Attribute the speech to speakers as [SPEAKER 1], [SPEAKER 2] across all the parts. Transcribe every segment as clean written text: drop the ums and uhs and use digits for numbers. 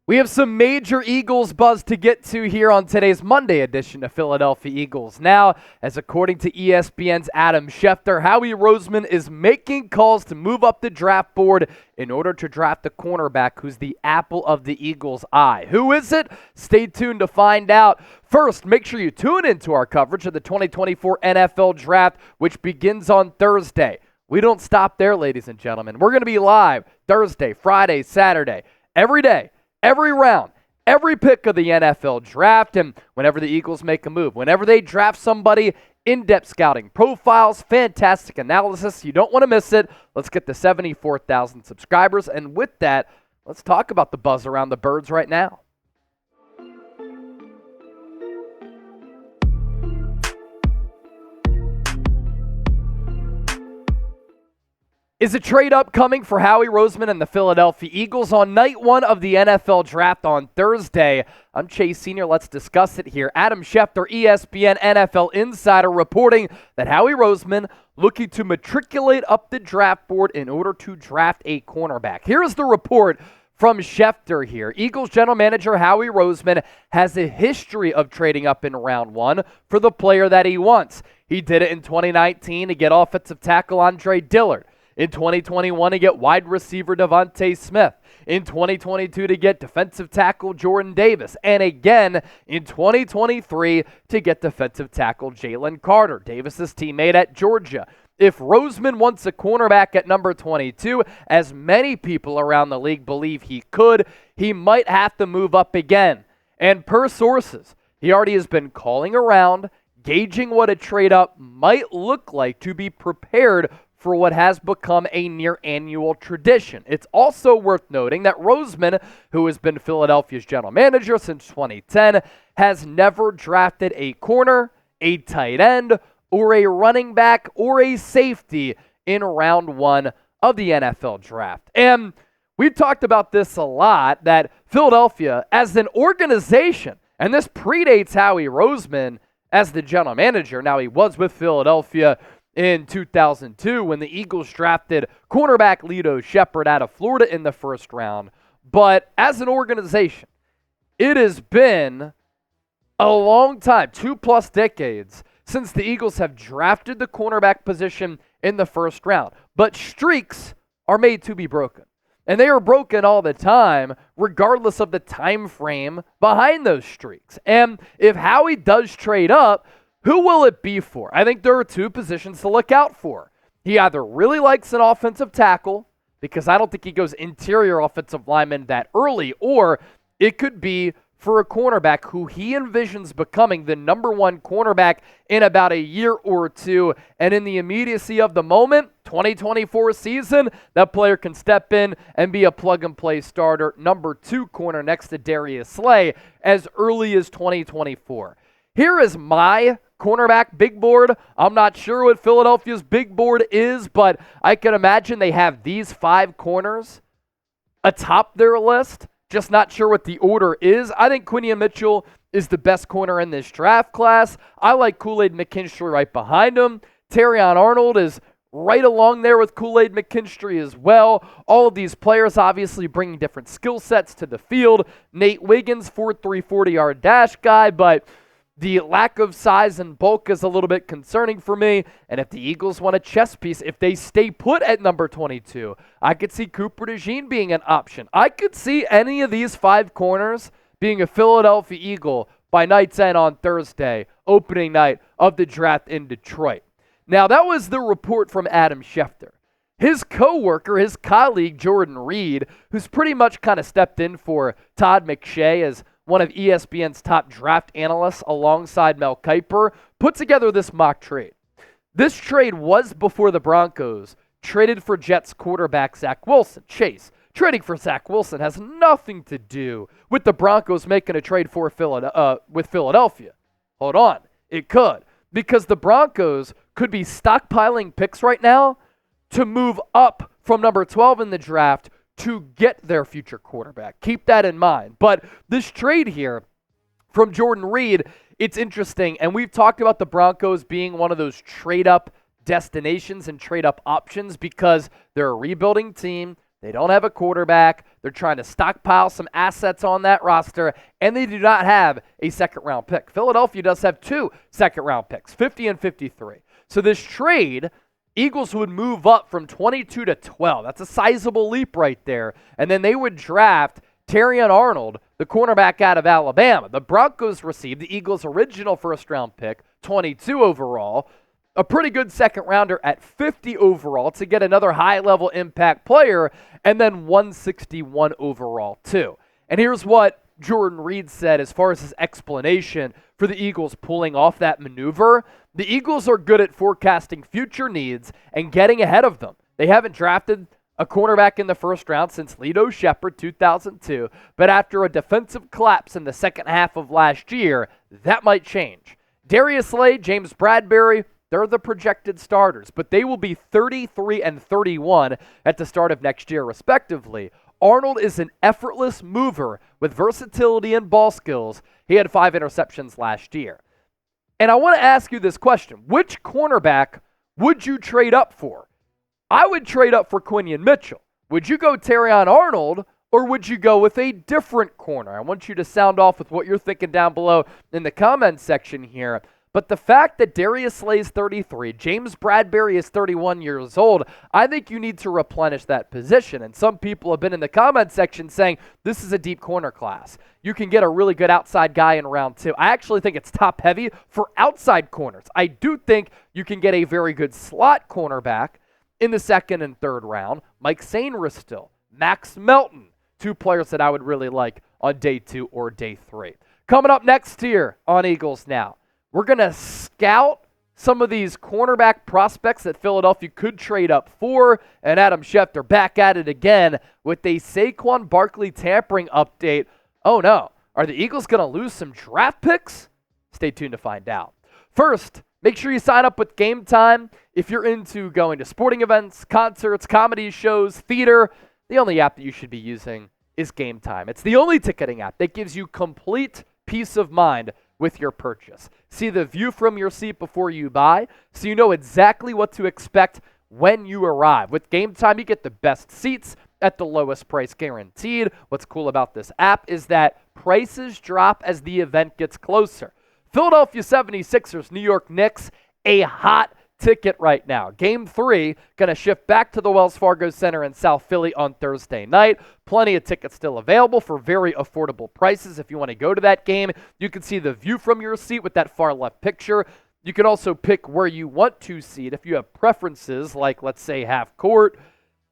[SPEAKER 1] We have some major Eagles buzz to get to here on today's Monday edition of Philadelphia Eagles Now, as according to ESPN's Adam Schefter, Howie Roseman is making calls to move up the draft board in order to draft a cornerback who's the apple of the Eagles' eye. Who is it? Stay tuned to find out. First, make sure you tune into our coverage of the 2024 NFL Draft, which begins on Thursday. We don't stop there, ladies and gentlemen. We're going to be live Thursday, Friday, Saturday, every day. Every round, every pick of the NFL draft, and whenever the Eagles make a move, whenever they draft somebody, in-depth scouting profiles, fantastic analysis. You don't want to miss it. Let's get to 74,000 subscribers, and with that, let's talk about the buzz around the birds right now. Is a trade upcoming for Howie Roseman and the Philadelphia Eagles on night one of the NFL Draft on Thursday? I'm Chase Sr. Let's discuss it here. Adam Schefter, ESPN NFL Insider, reporting that Howie Roseman looking to matriculate up the draft board in order to draft a cornerback. Here's the report from Schefter here. Eagles general manager Howie Roseman has a history of trading up in round one for the player that he wants. He did it in 2019 to get offensive tackle Andre Dillard. In 2021 to get wide receiver Devontae Smith. In 2022 to get defensive tackle Jordan Davis. And again in 2023 to get defensive tackle Jalen Carter, Davis's teammate at Georgia. If Roseman wants a cornerback at number 22, as many people around the league believe he could, he might have to move up again. And per sources, he already has been calling around, gauging what a trade up might look like to be prepared for what has become a near-annual tradition. It's also worth noting that Roseman, who has been Philadelphia's general manager since 2010, has never drafted a corner, a tight end, or a running back, or a safety in round one of the NFL Draft. And we've talked about this a lot, that Philadelphia, as an organization, and this predates Howie Roseman as the general manager. Now, he was with Philadelphia in 2002 when the Eagles drafted cornerback Lito Shepard out of Florida in the first round. But as an organization, it has been a long time, 2+ decades, since the Eagles have drafted the cornerback position in the first round. But streaks are made to be broken. And they are broken all the time, regardless of the time frame behind those streaks. And if Howie does trade up, who will it be for? I think there are two positions to look out for. He either really likes an offensive tackle, because I don't think he goes interior offensive lineman that early, or it could be for a cornerback who he envisions becoming the number one cornerback in about a year or two. And in the immediacy of the moment, 2024 season, that player can step in and be a plug-and-play starter, number 2 corner next to Darius Slay as early as 2024. Here is my cornerback big board. I'm not sure what Philadelphia's big board is, but I can imagine they have these 5 corners atop their list. Just not sure what the order is. I think Quinyon Mitchell is the best corner in this draft class. I like Kool-Aid McKinstry right behind him. Terrion Arnold is right along there with Kool-Aid McKinstry as well. All of these players obviously bringing different skill sets to the field. Nate Wiggins, 4'3", 40-yard dash guy, but the lack of size and bulk is a little bit concerning for me. And if the Eagles want a chess piece, if they stay put at number 22, I could see Cooper DeJean being an option. I could see any of these 5 corners being a Philadelphia Eagle by night's end on Thursday, opening night of the draft in Detroit. Now, that was the report from Adam Schefter. His co-worker, his colleague, Jordan Reid, who's pretty much kind of stepped in for Todd McShay as one of ESPN's top draft analysts alongside Mel Kiper, put together this mock trade. This trade was before the Broncos traded for Jets quarterback Zach Wilson. Chase, trading for Zach Wilson has nothing to do with the Broncos making a trade for with Philadelphia. Hold on, it could, because the Broncos could be stockpiling picks right now to move up from number 12 in the draft to get their future quarterback. Keep that in mind. But this trade here from Jordan Reid, it's interesting, and we've talked about the Broncos being one of those trade-up destinations and trade-up options because they're a rebuilding team. They don't have a quarterback. They're trying to stockpile some assets on that roster, and they do not have a second-round pick. Philadelphia does have 2 second-round picks, 50 and 53. So this trade, Eagles would move up from 22 to 12. That's a sizable leap right there. And then they would draft Terrion Arnold, the cornerback out of Alabama. The Broncos received the Eagles' original first-round pick, 22 overall, a pretty good second-rounder at 50 overall to get another high-level impact player, and then 161 overall too. And here's what Jordan Reid said as far as his explanation for the Eagles pulling off that maneuver. The Eagles are good at forecasting future needs and getting ahead of them. They haven't drafted a cornerback in the first round since Schefter 2002, but after a defensive collapse in the second half of last year, that might change. Darius Slay, James Bradbury, they're the projected starters, but they will be 33 and 31 at the start of next year, respectively. Arnold is an effortless mover with versatility and ball skills. He had 5 interceptions last year. And I want to ask you this question. Which cornerback would you trade up for? I would trade up for Quinyon Mitchell. Would you go Terrion Arnold, or would you go with a different corner? I want you to sound off with what you're thinking down below in the comments section here. But the fact that Darius Slay is 33, James Bradbury is 31 years old, I think you need to replenish that position. And some people have been in the comment section saying this is a deep corner class. You can get a really good outside guy in round 2. I actually think it's top heavy for outside corners. I do think you can get a very good slot cornerback in the second and third round. Mike Sainristil still, Max Melton, 2 players that I would really like on day 2 or day 3. Coming up next here on Eagles Now, we're going to scout some of these cornerback prospects that Philadelphia could trade up for, and Adam Schefter back at it again with a Saquon Barkley tampering update. Oh no, are the Eagles going to lose some draft picks? Stay tuned to find out. First, make sure you sign up with Game Time. If you're into going to sporting events, concerts, comedy shows, theater, the only app that you should be using is Game Time. It's the only ticketing app that gives you complete peace of mind with your purchase. See the view from your seat before you buy, so you know exactly what to expect when you arrive. With Game Time, you get the best seats at the lowest price guaranteed. What's cool about this app is that prices drop as the event gets closer. Philadelphia 76ers, New York Knicks, a hot ticket right now. Game 3 going to shift back to the Wells Fargo Center in South Philly on Thursday night. Plenty of tickets still available for very affordable prices. If you want to go to that game, you can see the view from your seat with that far left picture. You can also pick where you want to seat if you have preferences, like let's say half court,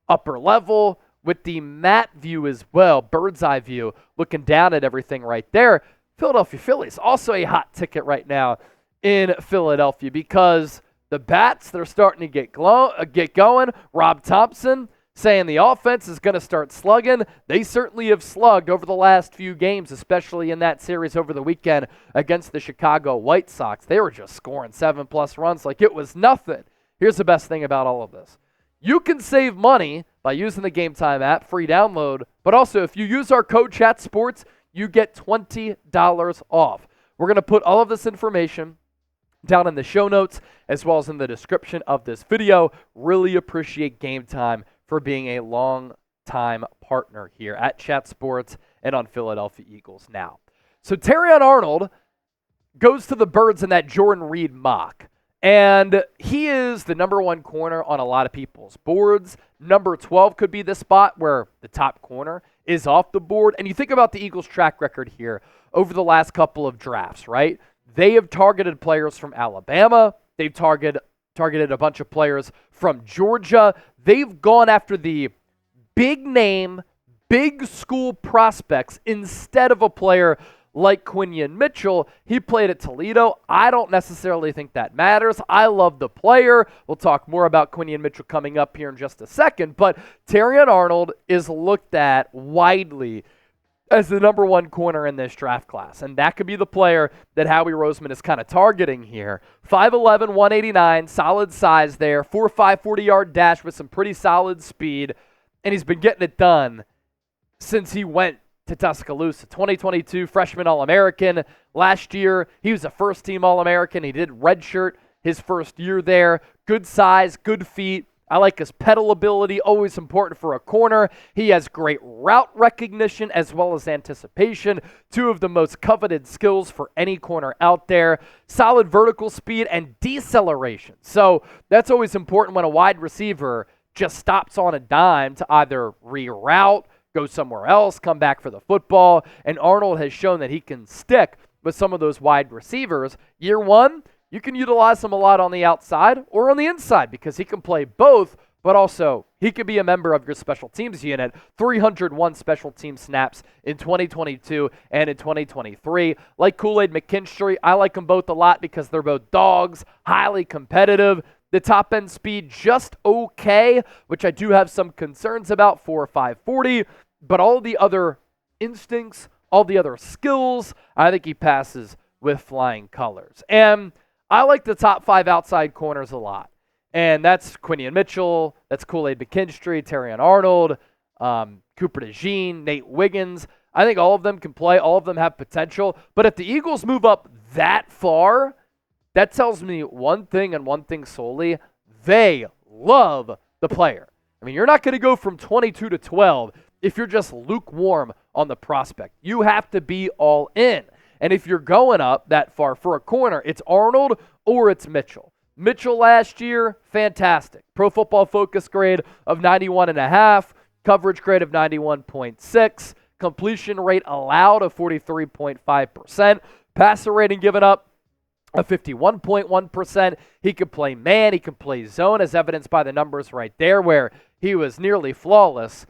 [SPEAKER 1] upper level, with the mat view as well, bird's eye view, looking down at everything right there. Philadelphia Phillies, also a hot ticket right now in Philadelphia because the bats, they're starting to get going. Rob Thompson saying the offense is going to start slugging. They certainly have slugged over the last few games, especially in that series over the weekend against the Chicago White Sox. They were just scoring 7+ runs like it was nothing. Here's the best thing about all of this. You can save money by using the Game Time app, free download, but also if you use our code CHATSPORTS, you get $20 off. We're going to put all of this information down in the show notes as well as in the description of this video. Really appreciate Game Time for being a long-time partner here at Chat Sports and on Philadelphia Eagles Now. So Terrion Arnold goes to the Birds in that Jordan Reid mock, and he is the number 1 corner on a lot of people's boards. Number 12 could be the spot where the top corner is off the board. And you think about the Eagles' track record here over the last couple of drafts, right? They have targeted players from Alabama. They've targeted a bunch of players from Georgia. They've gone after the big name, big school prospects instead of a player like Quinyon Mitchell. He played at Toledo. I don't necessarily think that matters. I love the player. We'll talk more about Quinyon Mitchell coming up here in just a second. But Terrion Arnold is looked at widely as the number 1 corner in this draft class. And that could be the player that Howie Roseman is kind of targeting here. 5'11", 189, solid size there. 4.5 40-yard dash with some pretty solid speed. And he's been getting it done since he went to Tuscaloosa. 2022 freshman All-American. Last year, he was a first-team All-American. He did redshirt his first year there. Good size, good feet. I like his pedal ability, always important for a corner. He has great route recognition as well as anticipation, two of the most coveted skills for any corner out there. Solid vertical speed and deceleration. So that's always important when a wide receiver just stops on a dime to either reroute, go somewhere else, come back for the football. And Arnold has shown that he can stick with some of those wide receivers. Year one, you can utilize him a lot on the outside or on the inside because he can play both, but also he could be a member of your special teams unit. 301 special team snaps in 2022 and in 2023. Like Kool-Aid McKinstry, I like them both a lot because they're both dogs, highly competitive. The top end speed just okay, which I do have some concerns about for 540, but all the other instincts, all the other skills, I think he passes with flying colors. And I like the top 5 outside corners a lot. And that's Quinyon Mitchell, that's Kool-Aid McKinstry, Terrion Arnold, Cooper DeJean, Nate Wiggins. I think all of them can play. All of them have potential. But if the Eagles move up that far, that tells me one thing and one thing solely. They love the player. I mean, you're not going to go from 22 to 12 if you're just lukewarm on the prospect. You have to be all in. And if you're going up that far for a corner, it's Arnold or it's Mitchell. Mitchell last year, fantastic. Pro Football Focus grade of 91.5, coverage grade of 91.6, completion rate allowed of 43.5%, passer rating given up of 51.1%. He could play man, he could play zone, as evidenced by the numbers right there where he was nearly flawless.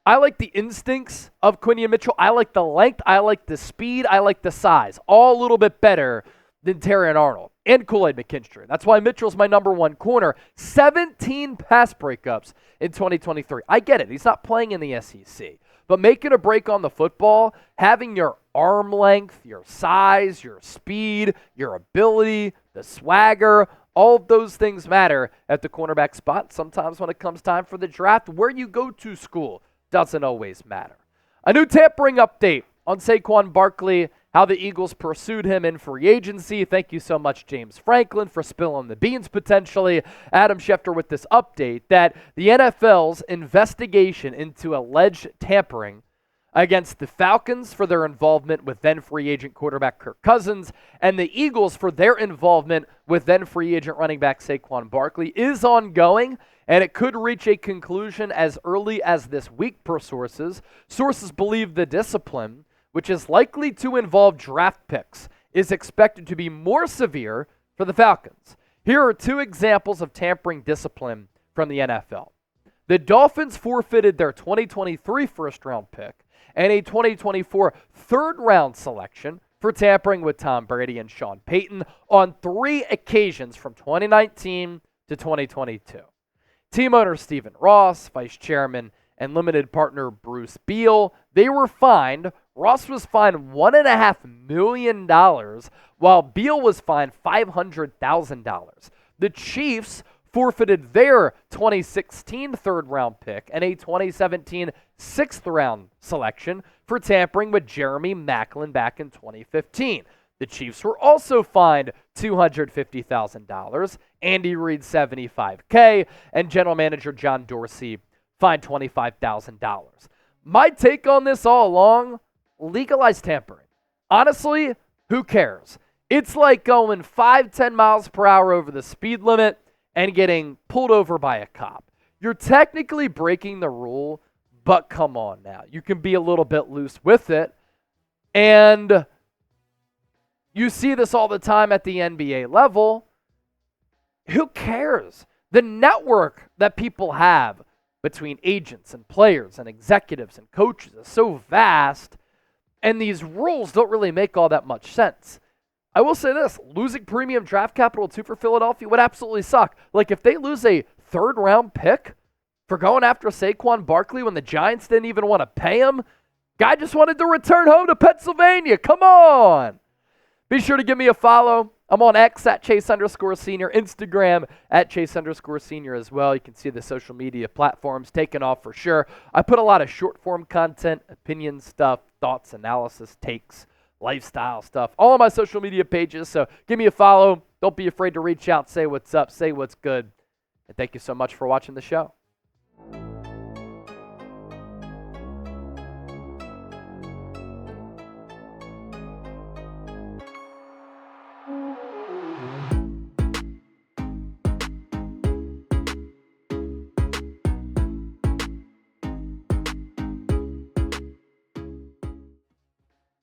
[SPEAKER 1] I like the instincts of Quinyon Mitchell. I like the length. I like the speed. I like the size. All a little bit better than Terrion Arnold and Kool-Aid McKinstry. That's why Mitchell's my number one corner. 17 pass breakups in 2023. I get it. He's not playing in the SEC. But making a break on the football, having your arm length, your size, your speed, your ability, the swagger, all of those things matter at the cornerback spot. Sometimes when it comes time for the draft, where you go to school doesn't always matter. A new tampering update on Saquon Barkley, how the Eagles pursued him in free agency. Thank you so much, James Franklin, for spilling the beans potentially. Adam Schefter with this update that the NFL's investigation into alleged tampering against the Falcons for their involvement with then free agent quarterback Kirk Cousins and the Eagles for their involvement with then free agent running back Saquon Barkley is ongoing. And it could reach a conclusion as early as this week per sources. Sources believe the discipline, which is likely to involve draft picks, is expected to be more severe for the Falcons. Here are 2 examples of tampering discipline from the NFL. The Dolphins forfeited their 2023 first-round pick and a 2024 third-round selection for tampering with Tom Brady and Sean Payton on 3 occasions from 2019 to 2022. Team owner Stephen Ross, vice chairman and limited partner Bruce Beal, they were fined. Ross was fined $1.5 million, while Beal was fined $500,000. The Chiefs forfeited their 2016 third-round pick and a 2017 sixth-round selection for tampering with Jeremy Maclin back in 2015. The Chiefs were also fined $250,000, Andy Reid $75K, and general manager John Dorsey fined $25,000. My take on this all along, legalize tampering. Honestly, who cares? It's like going 5-10 miles per hour over the speed limit and getting pulled over by a cop. You're technically breaking the rule, but come on now. You can be a little bit loose with it. And you see this all the time at the NBA level. Who cares? The network that people have between agents and players and executives and coaches is so vast, and these rules don't really make all that much sense. I will say this, losing premium draft capital too for Philadelphia would absolutely suck. Like if they lose a third-round pick for going after Saquon Barkley when the Giants didn't even want to pay him, guy just wanted to return home to Pennsylvania. Come on. Be sure to give me a follow. I'm on X at Chase_Senior, Instagram at Chase_Senior as well. You can see the social media platforms taking off for sure. I put a lot of short-form content, opinion stuff, thoughts, analysis, takes, lifestyle stuff, all on my social media pages. So give me a follow. Don't be afraid to reach out, say what's up, say what's good. And thank you so much for watching the show.